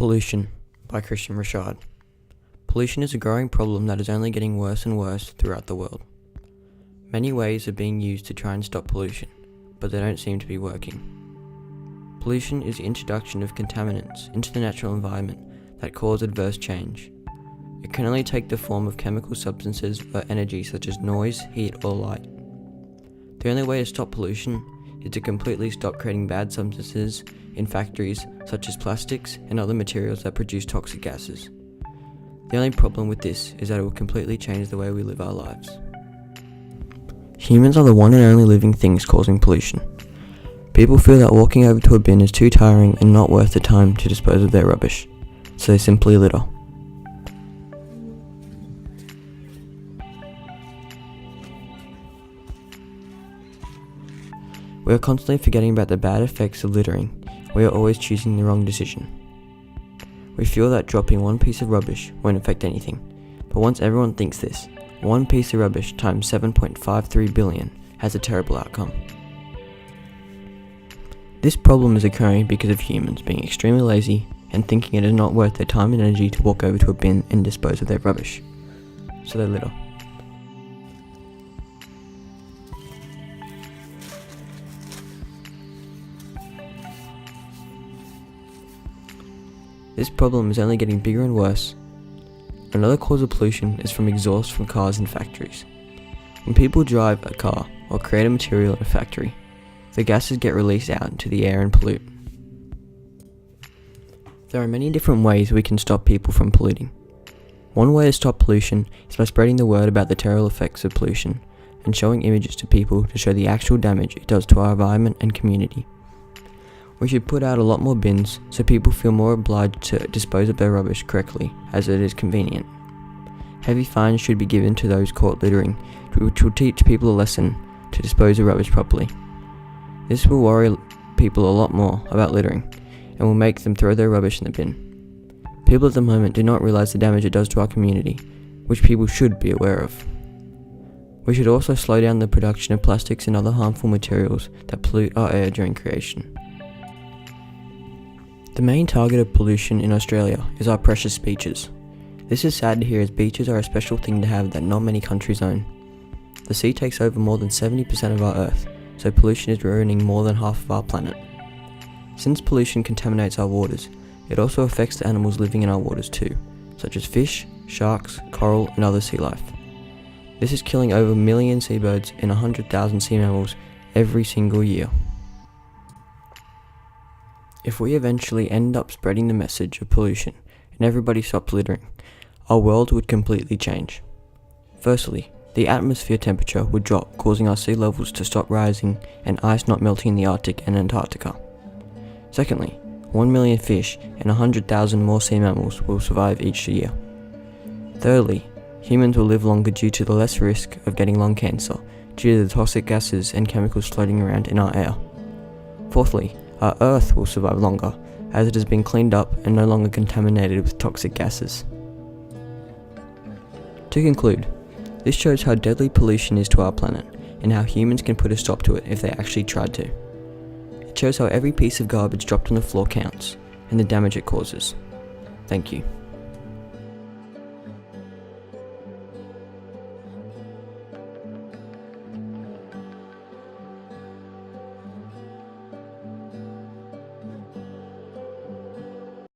Pollution by Christian Rashad. Pollution is a growing problem that is only getting worse and worse throughout the world. Many ways are being used to try and stop pollution, but they don't seem to be working. Pollution is the introduction of contaminants into the natural environment that cause adverse change. It can only take the form of chemical substances or energy such as noise, heat, or light. The only way to stop pollution is to completely stop creating bad substances in factories such as plastics and other materials that produce toxic gases. The only problem with this is that it will completely change the way we live our lives. Humans are the one and only living things causing pollution. People feel that walking over to a bin is too tiring and not worth the time to dispose of their rubbish, so they simply litter. We are constantly forgetting about the bad effects of littering. We are always choosing the wrong decision. We feel that dropping one piece of rubbish won't affect anything, but once everyone thinks this, one piece of rubbish times 7.53 billion has a terrible outcome. This problem is occurring because of humans being extremely lazy and thinking it is not worth their time and energy to walk over to a bin and dispose of their rubbish, so they litter. This problem is only getting bigger and worse. Another cause of pollution is from exhaust from cars and factories. When people drive a car or create a material in a factory, the gases get released out into the air and pollute. There are many different ways we can stop people from polluting. One way to stop pollution is by spreading the word about the terrible effects of pollution and showing images to people to show the actual damage it does to our environment and community. We should put out a lot more bins so people feel more obliged to dispose of their rubbish correctly, as it is convenient. Heavy fines should be given to those caught littering, which will teach people a lesson to dispose of rubbish properly. This will worry people a lot more about littering and will make them throw their rubbish in the bin. People at the moment do not realise the damage it does to our community, which people should be aware of. We should also slow down the production of plastics and other harmful materials that pollute our air during creation. The main target of pollution in Australia is our precious beaches. This is sad to hear, as beaches are a special thing to have that not many countries own. The sea takes over more than 70% of our Earth, so pollution is ruining more than half of our planet. Since pollution contaminates our waters, it also affects the animals living in our waters too, such as fish, sharks, coral and other sea life. This is killing over 1 million seabirds and 100,000 sea mammals every single year. If we eventually end up spreading the message of pollution and everybody stops littering, our world would completely change. Firstly, the atmosphere temperature would drop, causing our sea levels to stop rising and ice not melting in the Arctic and Antarctica. Secondly, 1 million fish and 100,000 more sea mammals will survive each year. Thirdly, humans will live longer due to the less risk of getting lung cancer due to the toxic gases and chemicals floating around in our air. Fourthly, our Earth will survive longer, as it has been cleaned up and no longer contaminated with toxic gases. To conclude, this shows how deadly pollution is to our planet, and how humans can put a stop to it if they actually tried to. It shows how every piece of garbage dropped on the floor counts, and the damage it causes. Thank you.